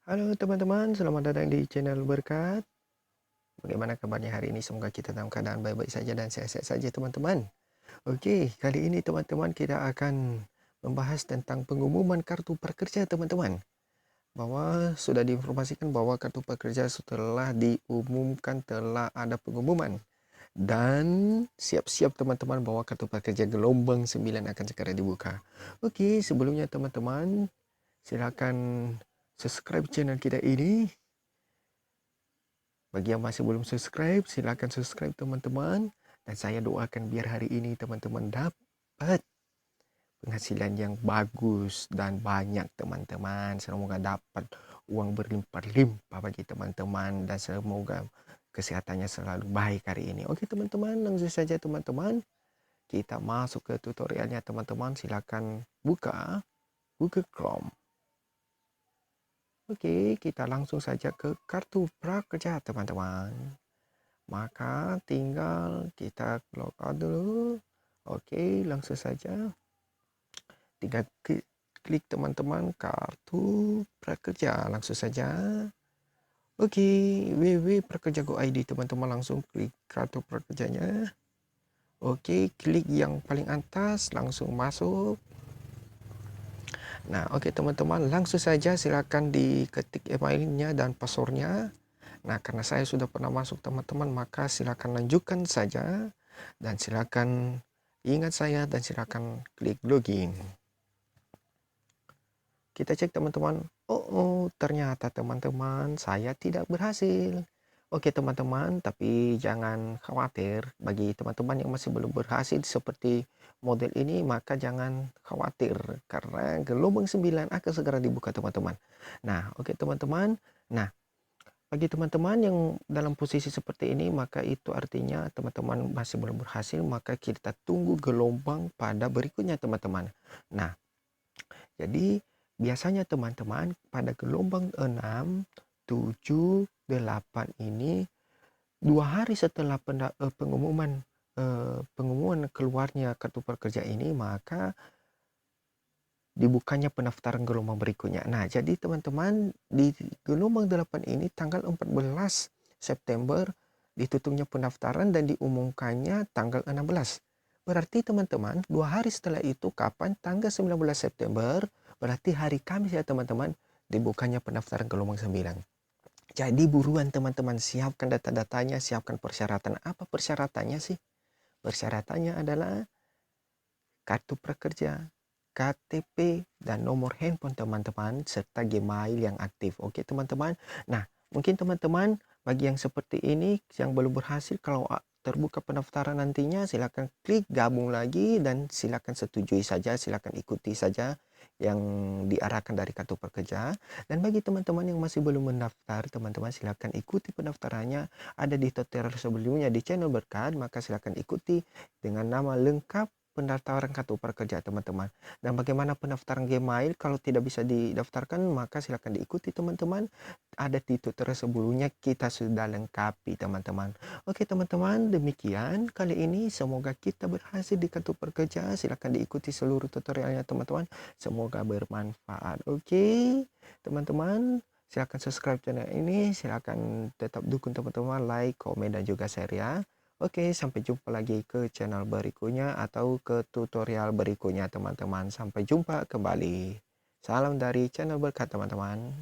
Halo teman-teman, selamat datang di channel Berkat. Bagaimana kabarnya hari ini? Semoga kita dalam keadaan baik-baik saja dan sehat-sehat saja teman-teman. Oke, kali ini teman-teman kita akan membahas tentang pengumuman kartu prakerja teman-teman. Bahwa sudah diinformasikan bahwa kartu prakerja setelah diumumkan telah ada pengumuman. Dan siap-siap teman-teman bahwa kartu prakerja gelombang 9 akan segera dibuka. Oke, sebelumnya teman-teman silakan subscribe channel kita ini. Bagi yang masih belum subscribe, silakan subscribe teman-teman. Dan saya doakan biar hari ini teman-teman dapat penghasilan yang bagus dan banyak teman-teman. Semoga dapat uang berlimpah-limpah bagi teman-teman. Dan semoga kesehatannya selalu baik hari ini. Oke teman-teman, langsung saja teman-teman. Kita masuk ke tutorialnya teman-teman. Silakan buka Google Chrome. Oke, kita langsung saja ke kartu prakerja teman-teman. Maka tinggal kita log out dulu. Oke, langsung saja. Tinggal klik teman-teman kartu prakerja. Langsung saja. Oke, www.prakerja.go.id teman-teman, langsung klik kartu prakerjanya. Oke, klik yang paling atas, langsung masuk. Nah, oke teman-teman, langsung saja silakan diketik emailnya dan passwordnya. Nah, karena saya sudah pernah masuk teman-teman, maka silakan lanjutkan saja. Dan silakan ingat saya dan silakan klik login. Kita cek teman-teman. Oh, ternyata teman-teman saya tidak berhasil. Oke teman-teman, tapi jangan khawatir. Bagi teman-teman yang masih belum berhasil seperti model ini, maka jangan khawatir. Karena gelombang 9 akan segera dibuka teman-teman. Nah, oke teman-teman. Nah, bagi teman-teman yang dalam posisi seperti ini, maka itu artinya teman-teman masih belum berhasil, maka kita tunggu gelombang pada berikutnya teman-teman. Nah, jadi biasanya teman-teman pada gelombang 6, 7, 8 ini 2 hari setelah pengumuman keluarnya kartu prakerja ini, maka dibukanya pendaftaran gelombang berikutnya. Nah, jadi teman-teman di gelombang 8 ini tanggal 14 September ditutupnya pendaftaran dan diumumkannya tanggal 16. Berarti teman-teman 2 hari setelah itu kapan? Tanggal 19 September, berarti hari Kamis ya teman-teman, dibukanya pendaftaran gelombang 9. Jadi buruan teman-teman, siapkan data-datanya, siapkan persyaratan. Apa persyaratannya sih? Persyaratannya adalah kartu prakerja, KTP, dan nomor handphone teman-teman, serta Gmail yang aktif. Oke teman-teman. Nah, mungkin teman-teman bagi yang seperti ini yang belum berhasil, kalau terbuka pendaftaran nantinya, silakan klik gabung lagi dan silakan setujui saja, silakan ikuti saja yang diarahkan dari kartu prakerja. Dan bagi teman-teman yang masih belum mendaftar, teman-teman silakan ikuti pendaftarannya, ada di tutorial sebelumnya di channel Berkat, maka silakan ikuti dengan nama lengkap pendaftaran kartu prakerja teman-teman. Dan bagaimana pendaftaran Gmail kalau tidak bisa didaftarkan, maka silakan diikuti teman-teman. Ada di tutorial sebelumnya kita sudah lengkapi teman-teman. Oke teman-teman, demikian kali ini, semoga kita berhasil di kartu prakerja. Silakan diikuti seluruh tutorialnya teman-teman, semoga bermanfaat. Oke teman-teman, silakan subscribe channel ini, silakan tetap dukung teman-teman, like, komen, dan juga share ya. Oke, sampai jumpa lagi ke channel berikutnya atau ke tutorial berikutnya teman-teman. Sampai jumpa kembali. Salam dari channel Berkat teman-teman.